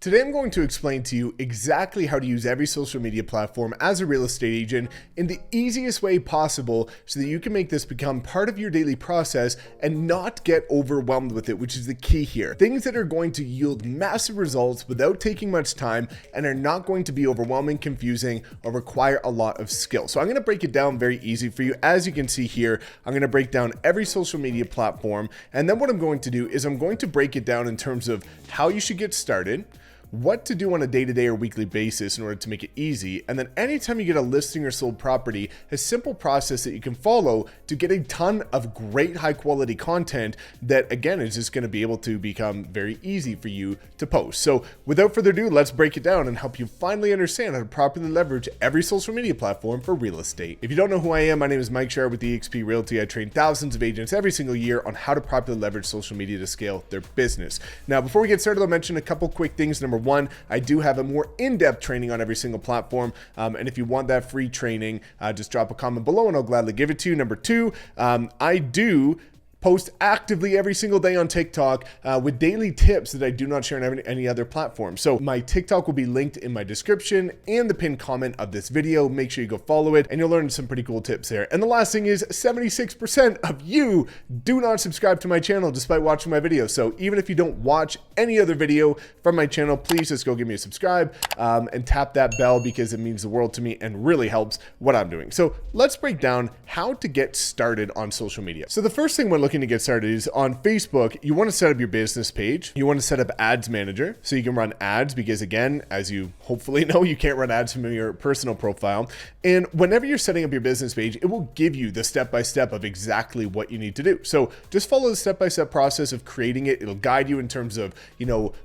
Today I'm going to explain to you exactly how to use every social media platform as a real estate agent in the easiest way possible so that you can make this become part of your daily process and not get overwhelmed with it, which is the key here. Things that are going to yield massive results without taking much time and are not going to be overwhelming, confusing, or require a lot of skill. So I'm going to break it down very easy for you. As you can see here, I'm going to break down every social media platform, and then what I'm going to do is I'm going to break it down in terms of how you should get started, what to do on a day-to-day or weekly basis in order to make it easy, and then anytime you get a listing or sold property, a simple process that you can follow to get a ton of great high-quality content that, again, is just going to be able to become very easy for you to post. So without further ado, let's break it down and help you finally understand how to properly leverage every social media platform for real estate. If you don't know who I am, my name is Mike Sherrard with eXp Realty. I train thousands of agents every single year on how to properly leverage social media to scale their business. Now, before we get started, I'll mention a couple quick things. Number one, I do have a more in-depth training on every single platform. And if you want that free training, just drop a comment below and I'll gladly give it to you. Number two, I do post actively every single day on TikTok with daily tips that I do not share on any other platform. So my TikTok will be linked in my description and the pinned comment of this video. Make sure you go follow it and you'll learn some pretty cool tips there. And the last thing is 76% of you do not subscribe to my channel despite watching my videos. So even if you don't watch any other video from my channel, please just go give me a subscribe and tap that bell because it means the world to me and really helps what I'm doing. So let's break down how to get started on social media. So the first thing we're looking to get started is on Facebook. You want to set up your business page. You want to set up Ads Manager so you can run ads because, again, as you hopefully know, you can't run ads from your personal profile. And whenever you're setting up your business page, it will give you the step-by-step of exactly what you need to do. So just follow the step-by-step process of creating it. It'll guide you in terms of,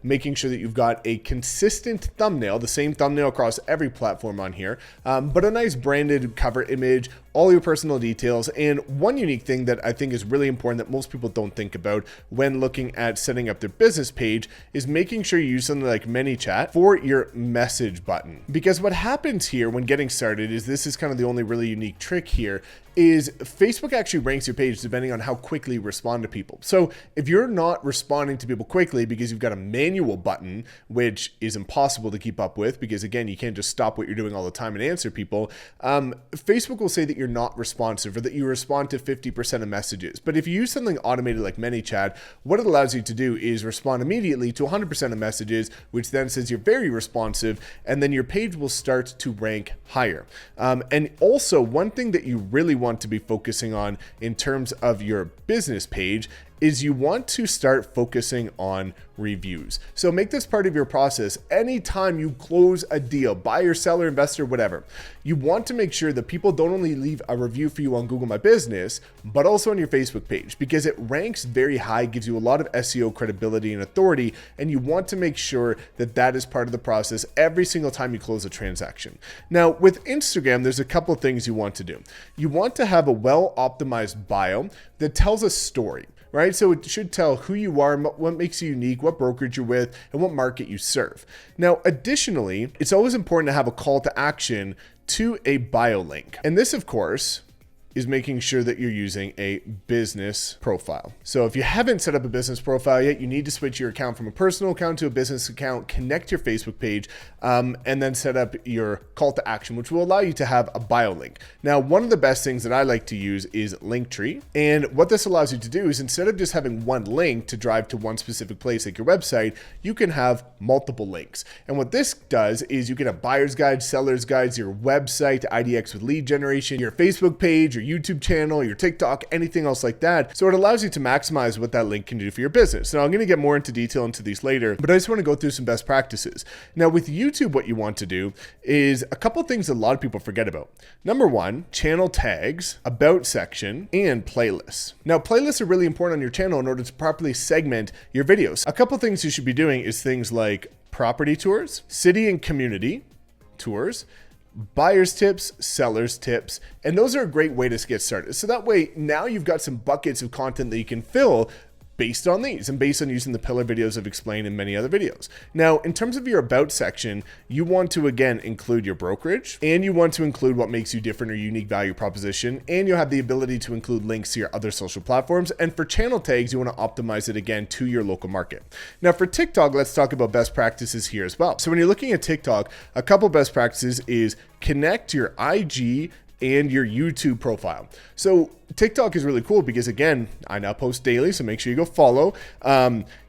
making sure that you've got a consistent thumbnail, the same thumbnail across every platform on here, but a nice branded cover image, all your personal details. And one unique thing that I think is really important that most people don't think about when looking at setting up their business page is making sure you use something like ManyChat for your message button. Because what happens here when getting started is this is kind of the only really unique trick here is Facebook actually ranks your page depending on how quickly you respond to people. So if you're not responding to people quickly because you've got a manual button, which is impossible to keep up with because, again, you can't just stop what you're doing all the time and answer people, Facebook will say that you're not responsive or that you respond to 50% of messages. But if you use something automated like ManyChat, what it allows you to do is respond immediately to 100% of messages, which then says you're very responsive, and then your page will start to rank higher. And also, one thing that you really want to be focusing on in terms of your business page is you want to start focusing on reviews. So make this part of your process. Anytime you close a deal, buyer, seller, investor, whatever, you want to make sure that people don't only leave a review for you on Google My Business, but also on your Facebook page because it ranks very high, gives you a lot of SEO credibility and authority, and you want to make sure that that is part of the process every single time you close a transaction. Now, with Instagram, there's a couple of things you want to do. You want to have a well-optimized bio that tells a story, right? So it should tell who you are, what makes you unique, what brokerage you're with, and what market you serve. Now, additionally, it's always important to have a call to action to a bio link. And this, of course, is making sure that you're using a business profile. So if you haven't set up a business profile yet, you need to switch your account from a personal account to a business account, connect your Facebook page, and then set up your call to action, which will allow you to have a bio link. Now, one of the best things that I like to use is Linktree. And what this allows you to do is instead of just having one link to drive to one specific place like your website, you can have multiple links. And what this does is you get a buyer's guide, seller's guides, your website, IDX with lead generation, your Facebook page, your YouTube channel, your TikTok, anything else like that. So it allows you to maximize what that link can do for your business. Now, I'm going to get more into detail into these later, but I just want to go through some best practices. Now, with YouTube, what you want to do is a couple of things that a lot of people forget about. Number one, channel tags, about section, and playlists. Now, playlists are really important on your channel in order to properly segment your videos. A couple of things you should be doing is things like property tours, city and community tours, buyer's tips, seller's tips, and those are a great way to get started. So that way, now you've got some buckets of content that you can fill based on these and based on using the pillar videos I've explained in many other videos. Now, in terms of your about section, you want to again include your brokerage, and you want to include what makes you different or unique value proposition, and you'll have the ability to include links to your other social platforms. And for channel tags, you want to optimize it again to your local market. Now for TikTok, let's talk about best practices here as well. So when you're looking at TikTok, a couple best practices is connect your IG and your YouTube profile. So TikTok is really cool because again, I now post daily, so make sure you go follow.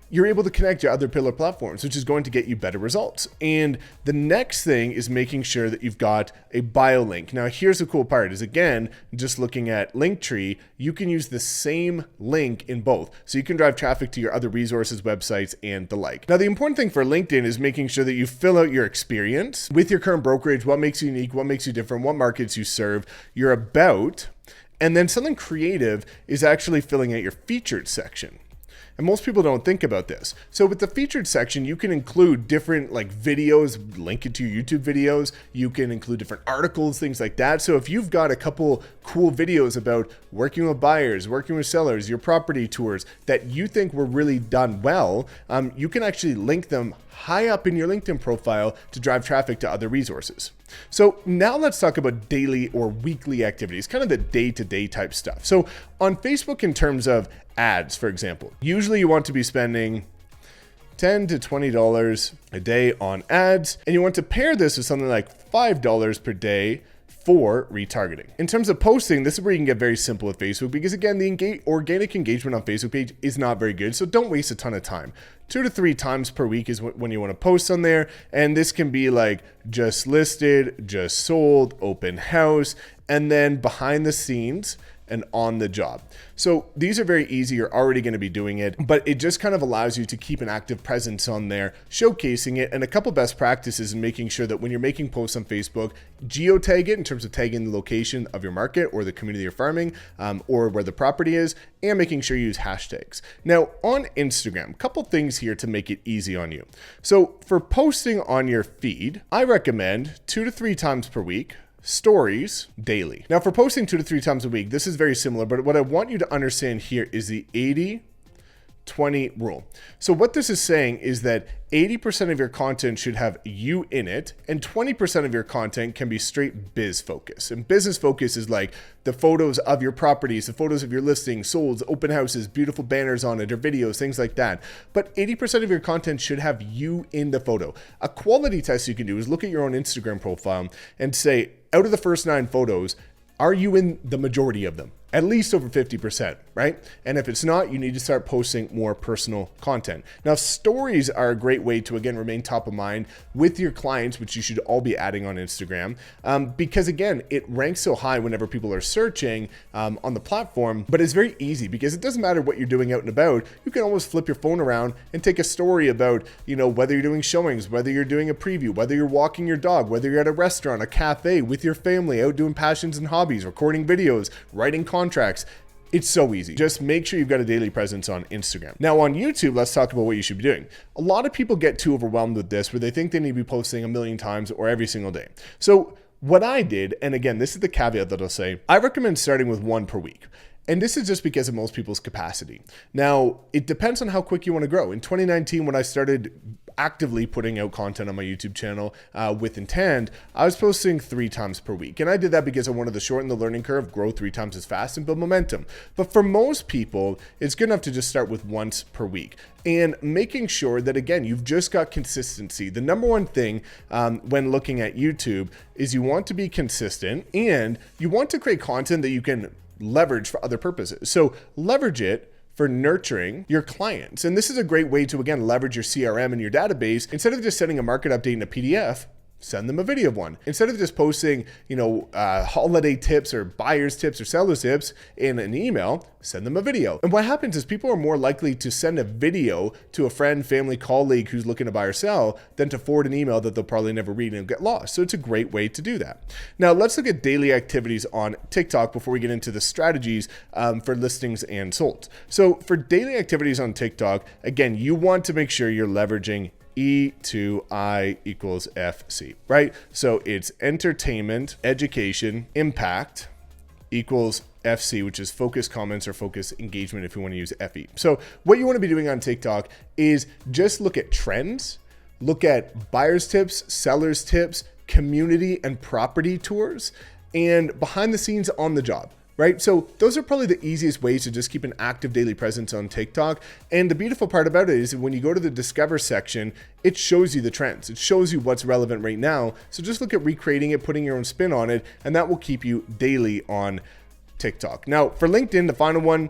You're able to connect your other pillar platforms, which is going to get you better results. And the next thing is making sure that you've got a bio link. Now, here's the cool part is again, just looking at Linktree, you can use the same link in both. So you can drive traffic to your other resources, websites, and the like. Now, the important thing for LinkedIn is making sure that you fill out your experience with your current brokerage, what makes you unique, what makes you different, what markets you serve, your about, and then something creative is actually filling out your featured section. And most people don't think about this. So with the featured section, you can include different like videos, link it to your YouTube videos. You can include different articles, things like that. So if you've got a couple cool videos about working with buyers, working with sellers, your property tours that you think were really done well, you can actually link them high up in your LinkedIn profile to drive traffic to other resources. So now let's talk about daily or weekly activities, kind of the day-to-day type stuff. So on Facebook, in terms of ads, for example, usually you want to be spending $10 to $20 a day on ads, and you want to pair this with something like $5 per day for retargeting. In terms of posting, this is where you can get very simple with Facebook because again, the organic engagement on Facebook page is not very good. So don't waste a ton of time. 2 to 3 times per week is when you want to post on there. And this can be like just listed, just sold, open house, and then behind the scenes and on the job. So these are very easy. You're already going to be doing it, but it just kind of allows you to keep an active presence on there, showcasing it, and a couple best practices in making sure that when you're making posts on Facebook, geotag it in terms of tagging the location of your market or the community you're farming or where the property is, and making sure you use hashtags. Now on Instagram, a couple things here to make it easy on you. So for posting on your feed, I recommend 2 to 3 times per week, stories daily. Now for posting 2 to 3 times a week, this is very similar, but what I want you to understand here is the 80-20 rule. So what this is saying is that 80% of your content should have you in it, and 20% of your content can be straight biz focus. And business focus is like the photos of your properties, the photos of your listings, solds, open houses, beautiful banners on it, or videos, things like that. But 80% of your content should have you in the photo. A quality test you can do is look at your own Instagram profile and say, out of the first 9 photos, are you in the majority of them? At least over 50%, right? And if it's not, you need to start posting more personal content. Now, stories are a great way to, again, remain top of mind with your clients, which you should all be adding on Instagram, because again, it ranks so high whenever people are searching on the platform, but it's very easy because it doesn't matter what you're doing out and about. You can almost flip your phone around and take a story about, whether you're doing showings, whether you're doing a preview, whether you're walking your dog, whether you're at a restaurant, a cafe with your family, out doing passions and hobbies, recording videos, writing contracts. It's so easy. Just make sure you've got a daily presence on Instagram. Now on YouTube, let's talk about what you should be doing. A lot of people get too overwhelmed with this where they think they need to be posting 1,000,000 times or every single day. So what I did, and again, this is the caveat that I'll say, I recommend starting with 1 per week. And this is just because of most people's capacity. Now, it depends on how quick you want to grow. In 2019, when I started actively putting out content on my YouTube channel with intent, I was posting 3 times per week. And I did that because I wanted to shorten the learning curve, grow 3 times as fast, and build momentum. But for most people, it's good enough to just start with once per week. And making sure that, again, you've just got consistency. The number one thing when looking at YouTube is you want to be consistent and you want to create content that you can leverage for other purposes. So leverage it for nurturing your clients. And this is a great way to, again, leverage your CRM and your database. Instead of just sending a market update in a PDF, send them a video of one. Instead of just posting, holiday tips or buyer's tips or seller's tips in an email, send them a video. And what happens is people are more likely to send a video to a friend, family, colleague who's looking to buy or sell than to forward an email that they'll probably never read and get lost. So it's a great way to do that. Now let's look at daily activities on TikTok before we get into the strategies for listings and solds. So for daily activities on TikTok, again, you want to make sure you're leveraging E2I equals FC, right? So it's entertainment, education, impact equals FC, which is focus comments or focus engagement if you want to use FE. So what you want to be doing on TikTok is just look at trends, look at buyers tips, sellers tips, community and property tours, and behind the scenes on the job. Right? So those are probably the easiest ways to just keep an active daily presence on TikTok. And the beautiful part about it is when you go to the Discover section, it shows you the trends. It shows you what's relevant right now. So just look at recreating it, putting your own spin on it, and that will keep you daily on TikTok. Now for LinkedIn, the final one,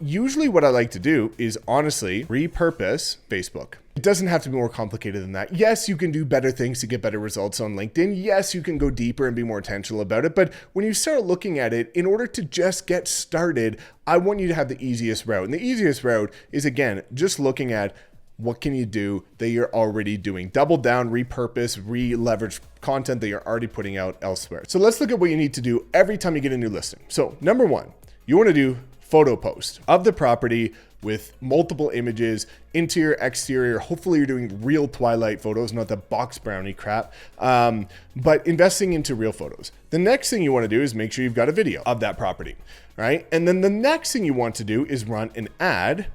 usually what I like to do is honestly repurpose Facebook. It doesn't have to be more complicated than that. Yes, you can do better things to get better results on LinkedIn. Yes, you can go deeper and be more intentional about it. But when you start looking at it, in order to just get started, I want you to have the easiest route. And the easiest route is, again, just looking at what can you do that you're already doing. Double down, repurpose, re-leverage content that you're already putting out elsewhere. So let's look at what you need to do every time you get a new listing. So number one, you want to do photo post of the property with multiple images, interior, exterior. Hopefully you're doing real twilight photos, not the box brownie crap, but investing into real photos. The next thing you want to do is make sure you've got a video of that property, right? And then the next thing you want to do is run an ad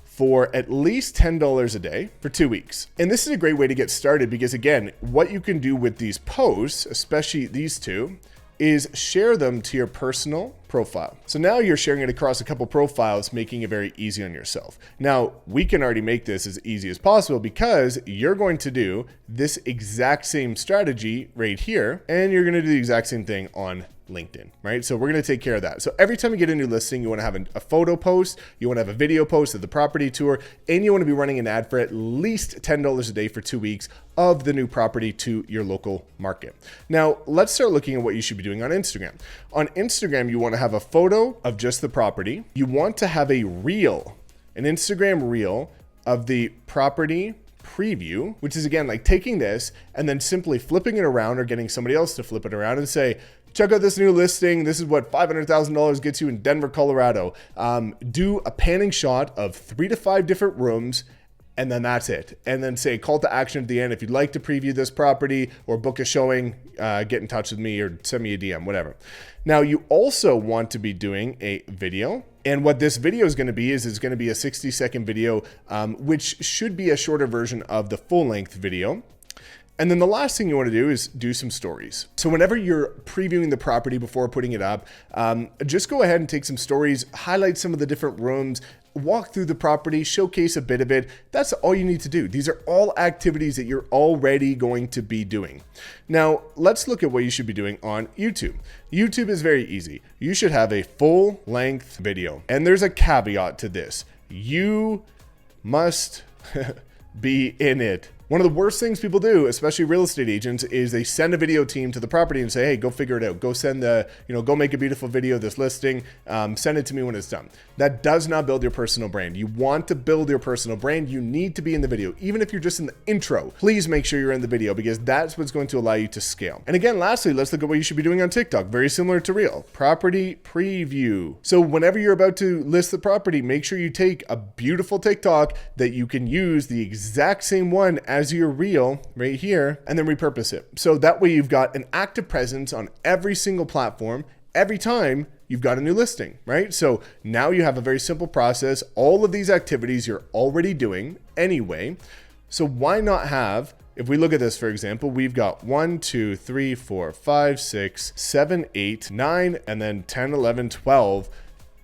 for at least $10 a day for 2 weeks. And this is a great way to get started because, again, what you can do with these posts, especially these two, is share them to your personal profile. So now you're sharing it across a couple profiles, making it very easy on yourself. Now, we can already make this as easy as possible because you're going to do this exact same strategy right here, and you're gonna do the exact same thing on LinkedIn, right? So we're gonna take care of that. So every time you get a new listing, you wanna have a photo post, you wanna have a video post of the property tour, and you wanna be running an ad for at least $10 a day for 2 weeks of the new property to your local market. Now, let's start looking at what you should be doing on Instagram. On Instagram, you wanna have a photo of just the property. You want to have a reel, an Instagram reel of the property preview, which is, again, like taking this and then simply flipping it around or getting somebody else to flip it around and say, check out this new listing. This is what $500,000 gets you in Denver, Colorado. Do a panning shot of 3 to 5 different rooms, and then that's it. And then say call to action at the end. If you'd like to preview this property or book a showing, get in touch with me or send me a DM, whatever. Now, you also want to be doing a video. And what this video is going to be is it's going to be a 60-second video, which should be a shorter version of the full-length video. And then the last thing you want to do is do some stories. So whenever you're previewing the property before putting it up, just go ahead and take some stories, highlight some of the different rooms, walk through the property, showcase a bit of it. That's all you need to do. These are all activities that you're already going to be doing. Now, let's look at what you should be doing on YouTube. YouTube is very easy. You should have a full-length video. And there's a caveat to this. You must be in it. One of the worst things people do, especially real estate agents, is they send a video team to the property and say, hey, go figure it out. Go send go make a beautiful video of this listing. Send it to me when it's done. That does not build your personal brand. You want to build your personal brand. You need to be in the video. Even if you're just in the intro, please make sure you're in the video because that's what's going to allow you to scale. And again, lastly, let's look at what you should be doing on TikTok. Very similar to Reel. Property preview. So whenever you're about to list the property, make sure you take a beautiful TikTok that you can use the exact same one as your reel right here and then repurpose it. So that way you've got an active presence on every single platform every time you've got a new listing, right? So now you have a very simple process. All of these activities you're already doing anyway. So why not have, if we look at this, for example, we've got 1, 2, 3, 4, 5, 6, 7, 8, 9, and then 10, 11, 12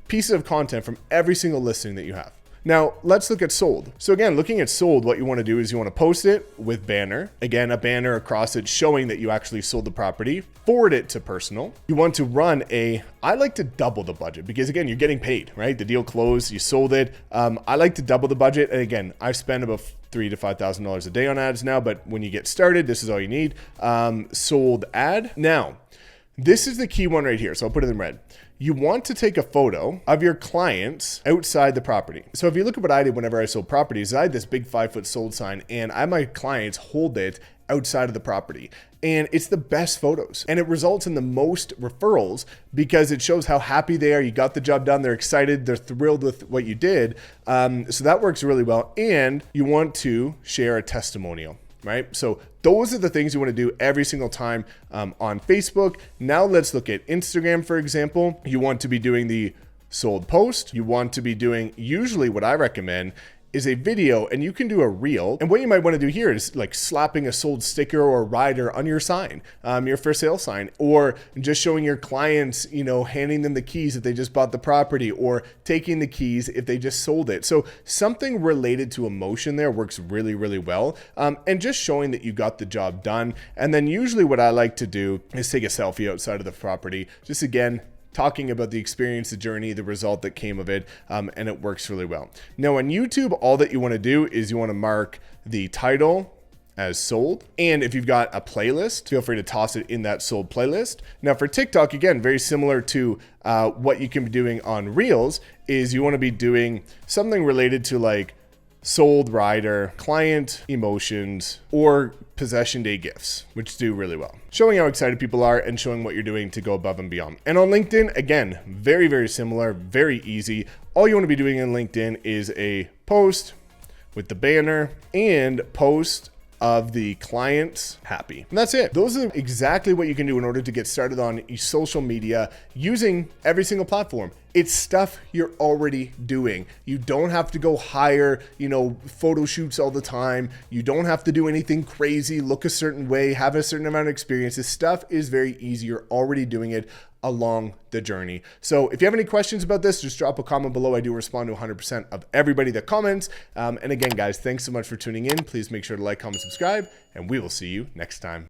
pieces of content from every single listing that you have. Now, let's look at sold. So again, looking at sold, what you want to do is you want to post it with banner. Again, a banner across it showing that you actually sold the property. Forward it to personal. You want to run I like to double the budget because, again, you're getting paid, right? The deal closed, you sold it. I like to double the budget. And again, I spend about $3,000 to $5,000 a day on ads now, but when you get started, this is all you need. Sold ad. Now, this is the key one right here. So I'll put it in red. You want to take a photo of your clients outside the property. So if you look at what I did whenever I sold properties, I had this big 5-foot sold sign and I had my clients hold it outside of the property. And it's the best photos. And it results in the most referrals because it shows how happy they are. You got the job done. They're excited. They're thrilled with what you did. So that works really well. And you want to share a testimonial. right? So those are the things you want to do every single time on Facebook. Now let's look at Instagram, for example. You want to be doing the sold post. You want to be doing, usually what I recommend is a video, and you can do a reel. And what you might want to do here is like slapping a sold sticker or rider on your sign, your for sale sign, or just showing your clients, handing them the keys if they just bought the property, or taking the keys if they just sold it. So something related to emotion there works really, really well. And just showing that you got the job done. And then usually what I like to do is take a selfie outside of the property. Just again, talking about the experience, the journey, the result that came of it, and it works really well. Now on YouTube, all that you want to do is you want to mark the title as sold. And if you've got a playlist, feel free to toss it in that sold playlist. Now for TikTok, again, very similar to what you can be doing on Reels, is you want to be doing something related to like sold rider, client emotions, or possession day gifts, which do really well. Showing how excited people are and showing what you're doing to go above and beyond. And on LinkedIn, again, very, very similar, very easy. All you want to be doing in LinkedIn is a post with the banner and post of the clients happy. And that's it. Those are exactly what you can do in order to get started on social media using every single platform. It's stuff you're already doing. You don't have to go hire, photo shoots all the time. You don't have to do anything crazy, look a certain way, have a certain amount of experience. This stuff is very easy. You're already doing it along the journey. So if you have any questions about this, just drop a comment below. I do respond to 100% of everybody that comments. And again, guys, thanks so much for tuning in. Please make sure to like, comment, subscribe, and we will see you next time.